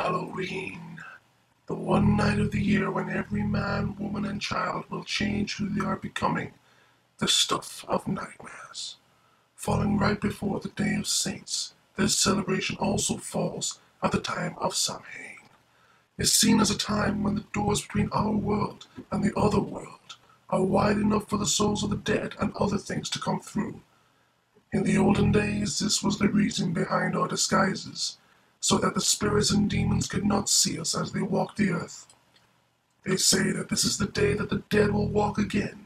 Halloween, the one night of the year when every man, woman, and child will change who they are becoming, the stuff of nightmares. Falling right before the Day of Saints, this celebration also falls at the time of Samhain. It's seen as a time when the doors between our world and the other world are wide enough for the souls of the dead and other things to come through. In the olden days, this was the reason behind our disguises, so that the spirits and demons could not see us as they walked the earth. They say that this is the day that the dead will walk again,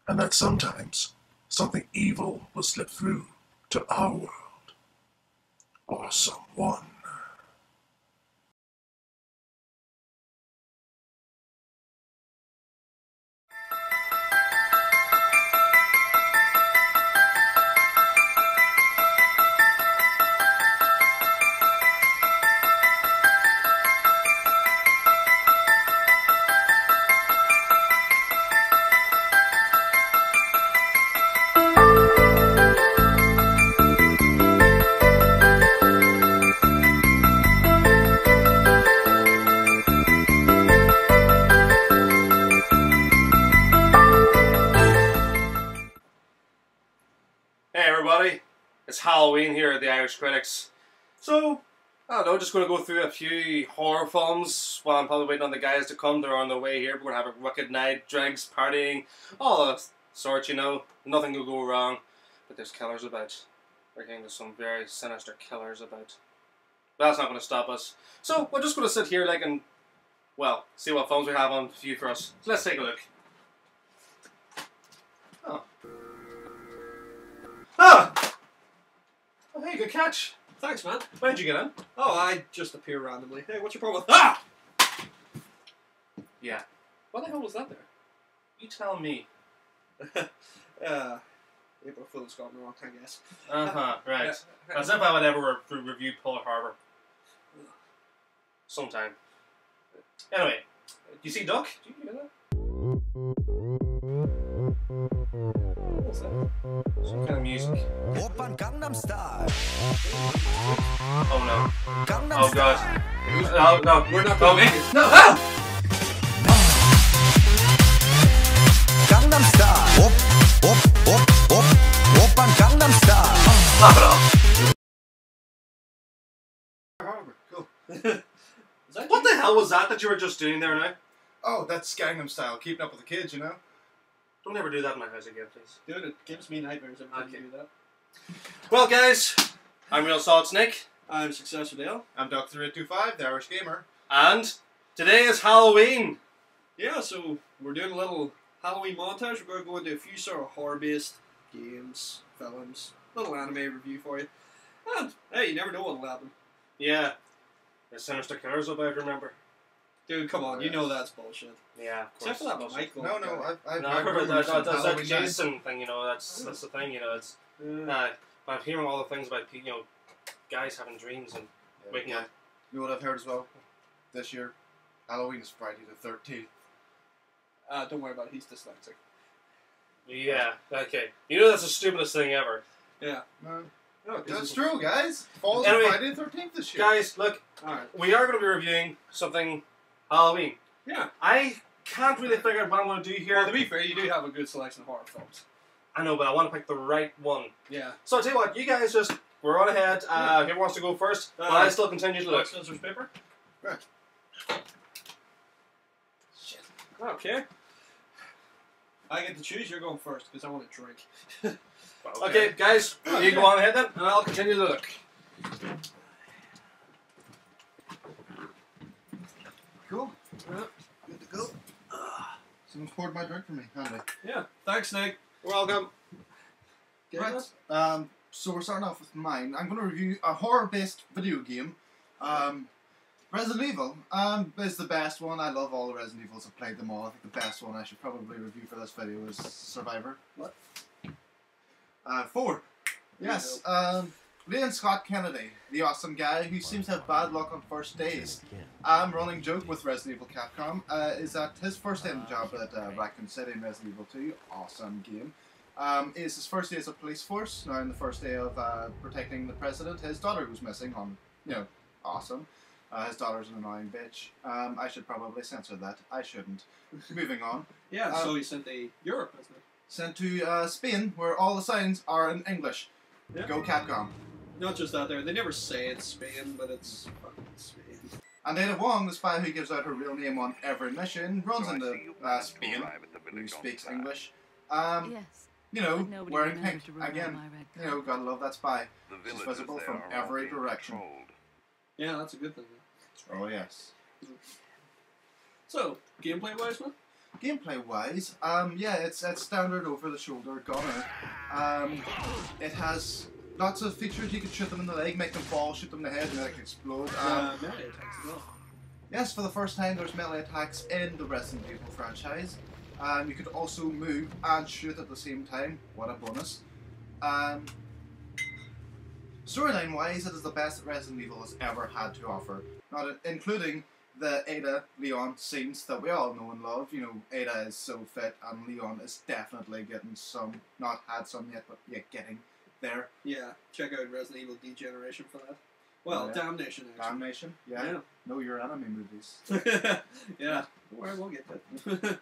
and that sometimes something evil will slip through to our world, or someone. Hey everybody, it's Halloween here at the Irish Critics. So, I don't know, just going to go through a few horror films while I'm probably waiting on the guys to come. They're on their way here. We're going to have a wicked night, drinks, partying, all that sort, you know. Nothing will go wrong, but there's killers about. I think there's some very sinister killers about. But that's not going to stop us. So, we're just going to sit here and, well, see what films we have on view for us. So let's take a look. Oh. Ah! Oh, hey, good catch. Thanks, man. Where'd you get in? Oh, I just appear randomly. Hey, what's your problem? Ah! Yeah. What the hell was that there? You tell me. April Fool's got me wrong, I guess. Uh-huh, right. Yeah. As if I would ever review Pearl Harbor. Sometime. Anyway, do you see Duck? Do you hear that? What's that? Some kind of music. Oh no. Oh god. No, no. We're not going to make it. No! Ah! Gangnam Style. Oppan Gangnam Style. Laugh it off. Cool. What the hell was that you were just doing there now? Oh, that's Gangnam Style, keeping up with the kids, you know? Don't ever do that in my house again, please. Dude, it gives me nightmares every time you do that. Well, guys, I'm Real Solid Snake. I'm Successor Dale. I'm Doc3825, the Irish Gamer. And today is Halloween. Yeah, so we're doing a little Halloween montage. We're going to go into a few sort of horror-based games, films, little anime review for you. And, hey, you never know what'll happen. Yeah. There's sinister killers about, remember? Dude, come on, you know that's bullshit. Yeah, of course. Except for that Michael. No, I've No, heard rumors that's of that Halloween night. Jason thing, you know, that's the thing, you know, it's, but I'm hearing all the things about, you know, guys having dreams and waking up. You know what I've heard as well? This year, Halloween is Friday the 13th. Don't worry about it, he's dyslexic. Yeah, okay. You know that's the stupidest thing ever. Yeah. No, No, that's true, guys. Falls Anyway, on Friday the 13th this year. Guys, look, Alright. we are going to be reviewing something Halloween. Yeah. I can't really figure out what I'm going to do here. Well, to be fair, you do have a good selection of horror films. I know, but I want to pick the right one. Yeah. So I'll tell you what, you guys just, we're on ahead. Whoever wants to go first, but I still continue to look. Scissors, paper? Right. Shit. Okay. I get to choose, you're going first, because I want to drink. Okay, guys, you go on ahead then, and I'll continue to look. Cool. Yeah. Good to go. Someone poured my drink for me, handy. Yeah. Thanks, Nick. You're welcome. Right. So we're starting off with mine. I'm going to review a horror-based video game. Resident Evil is the best one. I love all the Resident Evils. I've played them all. I think the best one I should probably review for this video is Survivor. What? 4. Yes. Leon Scott Kennedy, the awesome guy who seems to have bad luck on first days. Running joke with Resident Evil Capcom is that his first day on the job at Raccoon City in Resident Evil 2, awesome game, is his first day as a police force. Now, on the first day of protecting the president, his daughter was missing on, you know, awesome. His daughter's an annoying bitch. I should probably censor that. I shouldn't. Moving on. Yeah, so he's sent to Europe, isn't it? Sent to Spain, where all the signs are in English. Yeah. Go Capcom. Not just that there, they never say it's Spain, but it's fucking Spain. And Ada Wong, the spy who gives out her real name on every mission, runs into Spain, who speaks English. Yes. You know, But nobody wearing remembers pink. to rub Again, my red you know, gotta love that spy. She's visible from every direction. Yeah, that's a good thing. Oh yes. So, gameplay wise, man? Gameplay wise, yeah, it's standard over the shoulder gunner. It has lots of features. You can shoot them in the leg, make them fall, shoot them in the head, and they explode. Melee attacks as well. Yes, for the first time there's melee attacks in the Resident Evil franchise. You could also move and shoot at the same time. What a bonus. Storyline wise, it is the best that Resident Evil has ever had to offer. Not including the Ada Leon scenes that we all know and love. You know, Ada is so fit and Leon is definitely getting some, not had some yet, but yeah, getting there. Yeah, check out Resident Evil Degeneration for that. Well, Oh, yeah. Damnation, actually. Damnation, yeah. Know your anime movies. Yeah. Don't worry, we'll get that.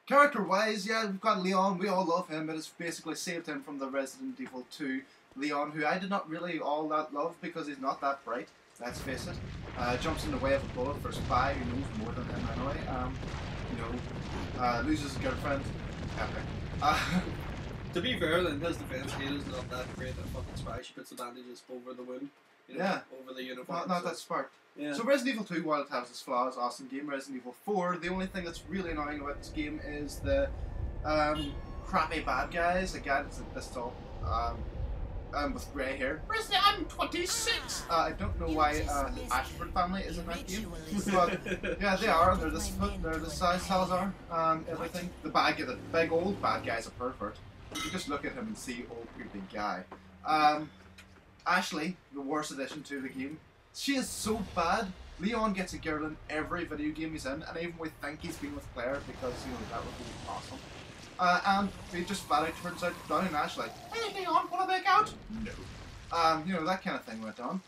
Character wise, yeah, we've got Leon, we all love him. It has basically saved him from the Resident Evil 2 Leon, who I did not really all that love because he's not that bright, let's face it. Jumps in the way of a bullet for a spy who knows more than him anyway. You know, loses his girlfriend. Epic. To be fair, in his defense, Ada's not that great at fucking spy. She puts the bandages over the wound. You know, Yeah. Over the uniform. Not that smart. Yeah. So Resident Evil 2, while it has its flaws, awesome game. Resident Evil 4, the only thing that's really annoying about this game is the crappy bad guys. The guy that's a pistol, with grey hair. I'm 26! I don't know why the Ashford family is in that game, but yeah, they are. They're the size Salazar, everything. The big old bad guy's a pervert. You just look at him and see old creepy guy. Ashley, the worst addition to the game. She is so bad. Leon gets a girl in every video game he's in, and even we think he's been with Claire because, you know, that would be awesome. And he just flat out turns out down and Ashley, hey Leon, wanna make out? No. You know, that kind of thing went on.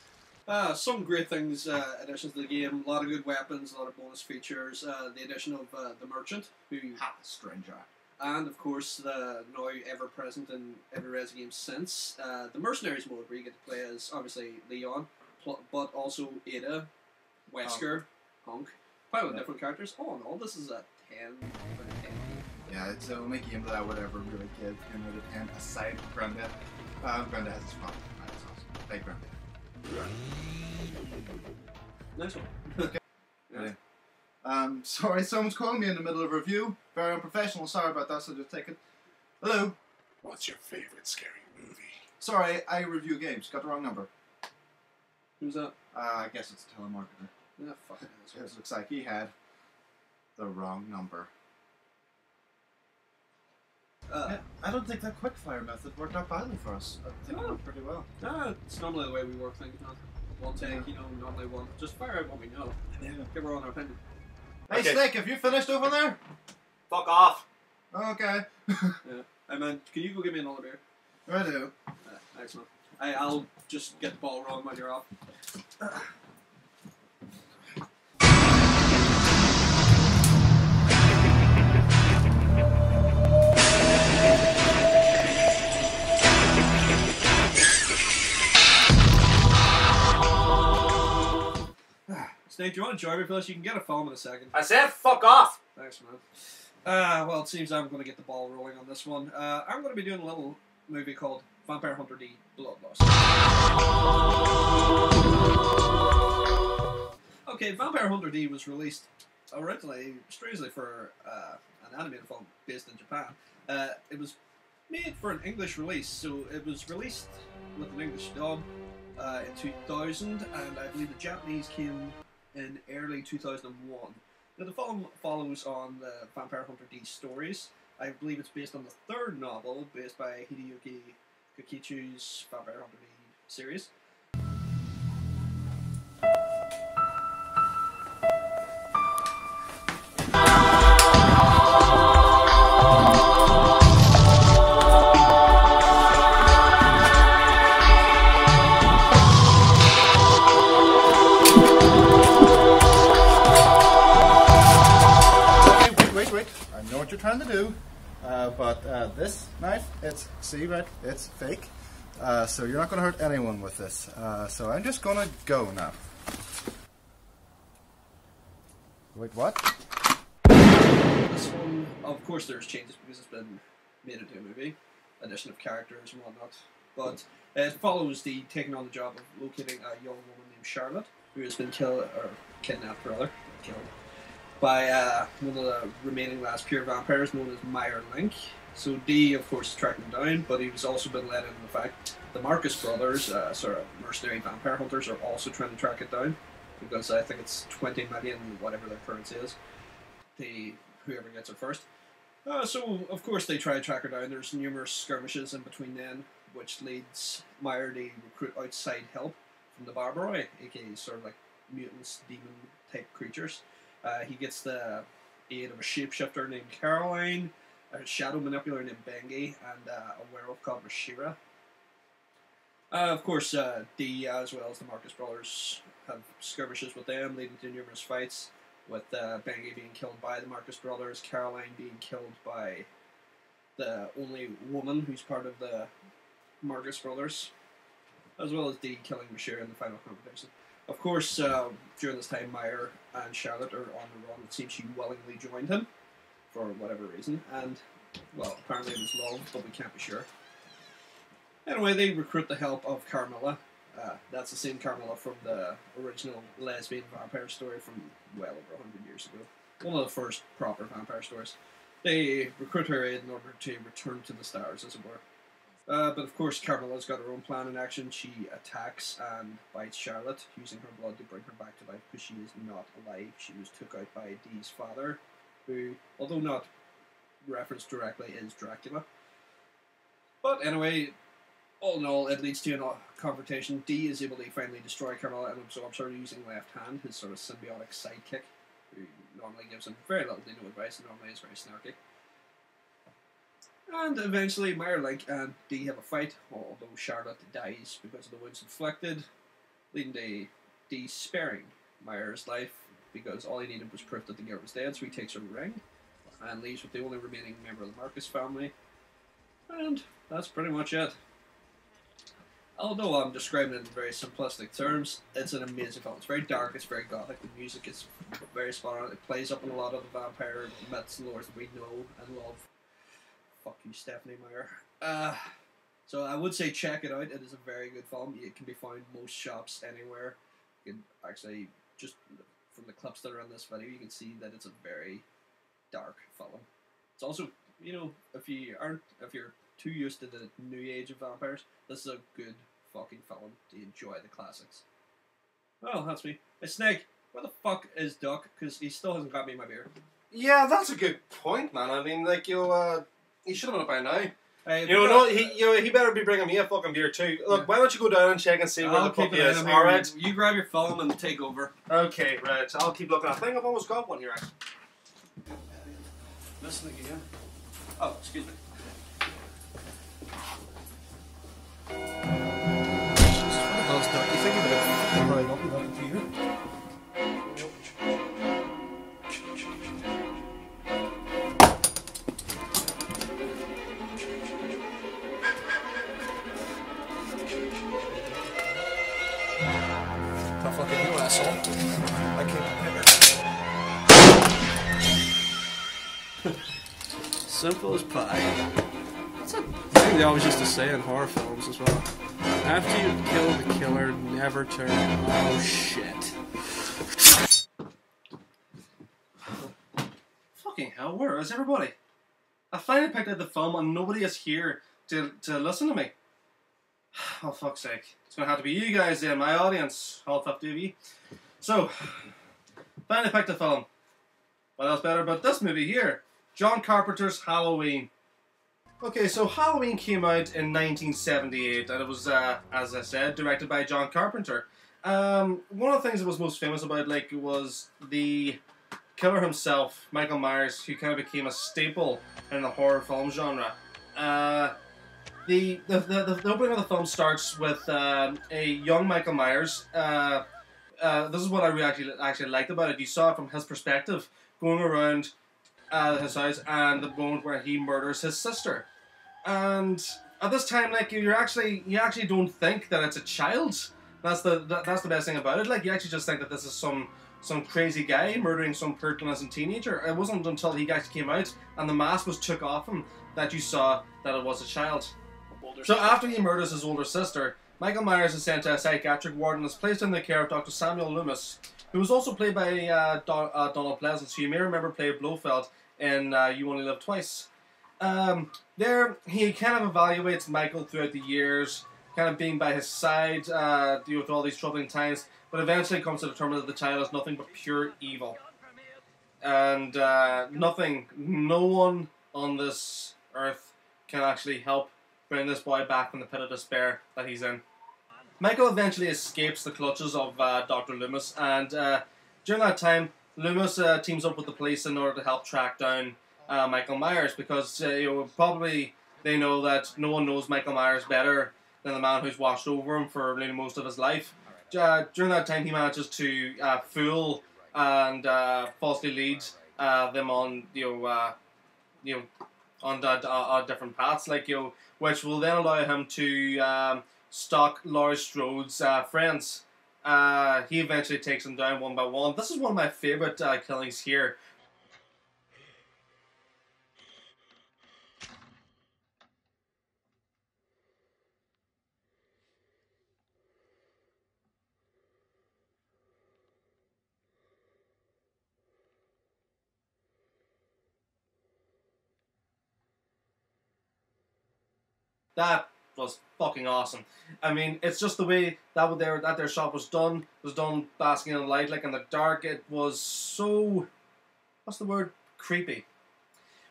Some great things, additions to the game. A lot of good weapons, a lot of bonus features. The addition of the Merchant, who... Stranger. And, of course, the now ever-present in every Resident game since, the Mercenaries mode, where you get to play as, obviously, Leon, but also Ada, Wesker, Hunk, quite a lot of different characters. All in all, this is a 10 out of 10. Yeah, it's the only game that I would ever really give 10 out of 10, aside from Granddad. Granddad has his problem. That's awesome. Big Granddad. Nice one. Okay. Yeah. Sorry, someone's calling me in the middle of a review. Very unprofessional, sorry about that, so just take it. Hello? What's your favorite scary movie? Sorry, I review games. Got the wrong number. Who's that? I guess it's a telemarketer. Yeah, fucking It looks like he had the wrong number. Yeah, I don't think that quickfire method worked out badly for us. I think it worked pretty well. It's normally the way we work things, man. One take, you know, normally one. Just fire out what we know. Yeah. Give our own opinion. Hey, Okay. Snake, have you finished over there? Fuck off! Okay. Yeah. Hey man, can you go give me another beer? I do. Thanks man. I'll just get the ball rolling when you're off. Snake, do you want to join me for this? You can get a film in a second. I said fuck off! Thanks, man. Well, it seems I'm going to get the ball rolling on this one. I'm going to be doing a little movie called Vampire Hunter D Bloodlust. Okay, Vampire Hunter D was released originally, strangely, for an animated film based in Japan. It was made for an English release, so it was released with an English dub in 2000, and I believe the Japanese came in early 2001. Now, the film follows on the Vampire Hunter D stories. I believe it's based on the third novel, based by Hideyuki Kokichi's Vampire Hunter D series. you're trying to do. But this knife, see, right? It's fake. So you're not going to hurt anyone with this. So I'm just going to go now. Wait, what? This one, of course, there's changes because it's been made into a movie, addition of characters and whatnot. But it follows the taking on the job of locating a young woman named Charlotte, who has been kidnapped, killed by one of the remaining last pure vampires known as Meyer Link. So Dee, of course, tracked him down, but he's also been let into the fact the Marcus brothers, sort of mercenary vampire hunters, are also trying to track it down, because I think it's 20 million, whatever their currency is, whoever gets it first. So, of course, they try to track her down. There's numerous skirmishes in between then, which leads Meyer to recruit outside help from the Barbaroi, aka sort of like mutants, demon-type creatures. He gets the aid of a shapeshifter named Caroline, a shadow manipulator named Bengi, and a werewolf called Rashira. Of course, Dee, as well as the Marcus brothers, have skirmishes with them, leading to numerous fights, with Bengi being killed by the Marcus brothers, Caroline being killed by the only woman who's part of the Marcus brothers, as well as Dee killing Rashira in the final confrontation. Of course, during this time, Meyer and Charlotte are on the run. It seems she willingly joined him, for whatever reason, and, well, apparently it was love, but we can't be sure. Anyway, they recruit the help of Carmilla. That's the same Carmilla from the original lesbian vampire story from well over 100 years ago. One of the first proper vampire stories. They recruit her in order to return to the stars, as it were. But of course, Carmilla's got her own plan in action. She attacks and bites Charlotte, using her blood to bring her back to life, because she is not alive. She was took out by Dee's father, who, although not referenced directly, is Dracula. But anyway, all in all, it leads to a confrontation. Dee is able to finally destroy Carmilla and absorbs her using Left Hand, his sort of symbiotic sidekick, who normally gives him very little to no advice and normally is very snarky. And eventually, Meyer Link and Dee have a fight, although Charlotte dies because of the wounds inflicted, leading to Dee sparing Meyer's life, because all he needed was proof that the girl was dead, so he takes her ring and leaves with the only remaining member of the Marcus family. And that's pretty much it. Although I'm describing it in very simplistic terms, it's an amazing film. It's very dark, it's very gothic, the music is very spot on. It plays up on a lot of the vampire myths and lores that we know and love. Fuck you, Stephanie Meyer. So I would say check it out. It is a very good film. It can be found most shops anywhere. You can actually, just from the clips that are in this video, you can see that it's a very dark film. It's also, you know, if you're too used to the new age of vampires, this is a good fucking film to enjoy the classics. Well, that's me. Hey, Snake, where the fuck is Duck? Because he still hasn't got me my beer. Yeah, that's a good point, man. I mean, like, he should have been up by now. Hey, He better be bringing me a fucking beer too. Look, why don't you go down and check and see where the puppy is? Alright. You grab your phone and take over. Okay, right. I'll keep looking. I think I've almost got one here, actually. Missing again. Oh, excuse me. You think of it, probably not be that to you. Tough fucking you, asshole. I came prepared. Simple as pie. That's a thing they always used to say in horror films as well. After you kill the killer, never turn. Oh shit. Fucking hell, where is everybody? I finally picked out the film and nobody is here to listen to me. Oh, fuck's sake. It's going to have to be you guys then, my audience, all 50 of you. So, finally picked a film. What else better about this movie here? John Carpenter's Halloween. Okay, so Halloween came out in 1978 and it was, as I said, directed by John Carpenter. One of the things that was most famous about was the killer himself, Michael Myers, who kind of became a staple in the horror film genre. The opening of the film starts with a young Michael Myers. This is what I actually liked about it. You saw it from his perspective, going around his house, and the moment where he murders his sister. And at this time, like, you actually don't think that it's a child. That's the best thing about it. Like, you actually just think that this is some crazy guy murdering some poor innocent teenager. It wasn't until he actually came out and the mask was took off him that you saw that it was a child. So after he murders his older sister, Michael Myers is sent to a psychiatric ward and is placed in the care of Dr. Samuel Loomis, who was also played by Donald Pleasance, who you may remember played Blofeld in You Only Live Twice. There, he kind of evaluates Michael throughout the years, kind of being by his side with all these troubling times, but eventually comes to determine that the child is nothing but pure evil. And no one on this earth can actually help bring this boy back from the pit of despair that he's in. Michael eventually escapes the clutches of Dr. Loomis, and during that time, Loomis teams up with the police in order to help track down Michael Myers, because probably they know that no one knows Michael Myers better than the man who's watched over him for nearly most of his life. During that time, he manages to fool and falsely lead them on on different paths, like which will then allow him to stalk Laurie Strode's friends. He eventually takes them down one by one. This is one of my favorite killings here. That was fucking awesome. I mean, it's just the way that their shot was done basking in light, like in the dark. It was so, what's the word? Creepy.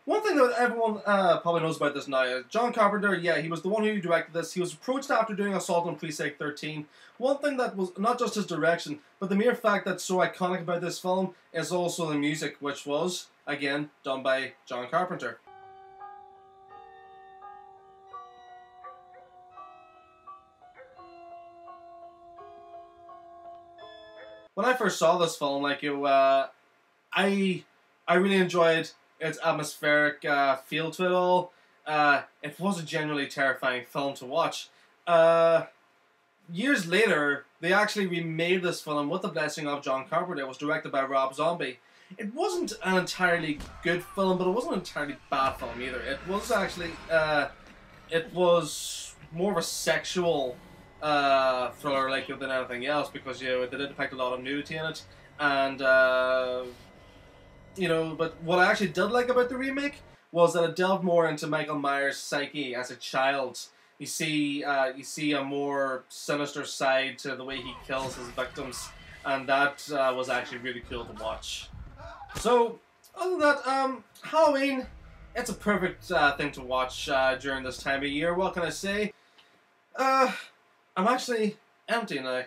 One thing that everyone probably knows about this now, John Carpenter, yeah, he was the one who directed this. He was approached after doing Assault on Precinct 13. One thing that was not just his direction, but the mere fact that's so iconic about this film is also the music, which was, again, done by John Carpenter. When I first saw this film, like I really enjoyed its atmospheric feel to it all. It was a genuinely terrifying film to watch. Years later, they actually remade this film with the blessing of John Carpenter. It was directed by Rob Zombie. It wasn't an entirely good film, but it wasn't an entirely bad film either. It was actually, it was more of a sexual thriller like than anything else, because they did depict a lot of nudity in it, and but what I actually did like about the remake was that it delved more into Michael Myers' psyche as a child. You see a more sinister side to the way he kills his victims, and that was actually really cool to watch. So, other than that, Halloween, it's a perfect thing to watch during this time of year. What can I say? I'm actually empty now.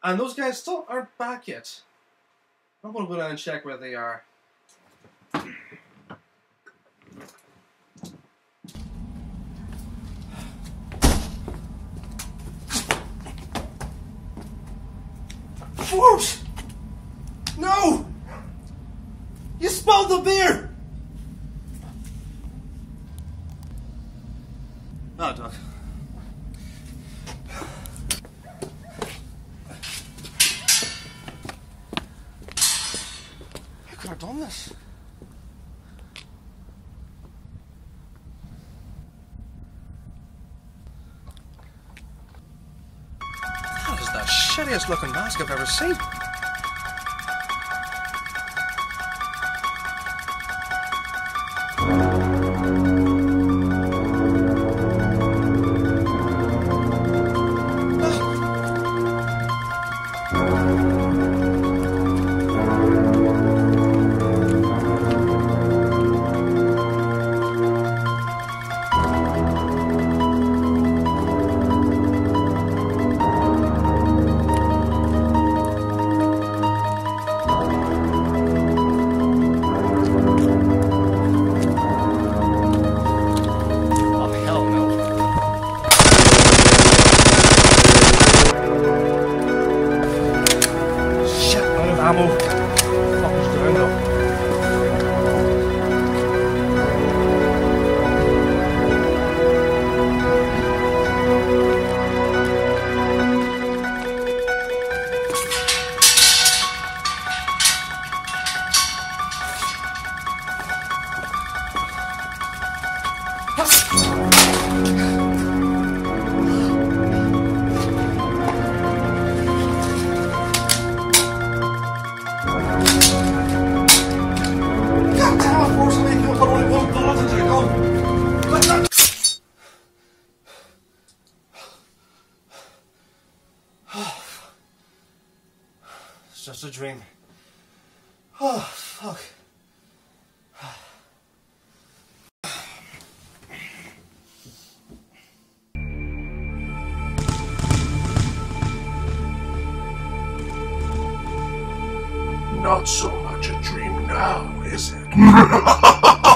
And those guys still aren't back yet. I'm going to go down and check where they are. Forbes! No! You spilled the beer! Oh, Doc. Who could have done this? That is the shittiest looking mask I've ever seen. Ammo. What the fuck is doing though? just a dream. Oh, fuck. Not so much a dream now, is it?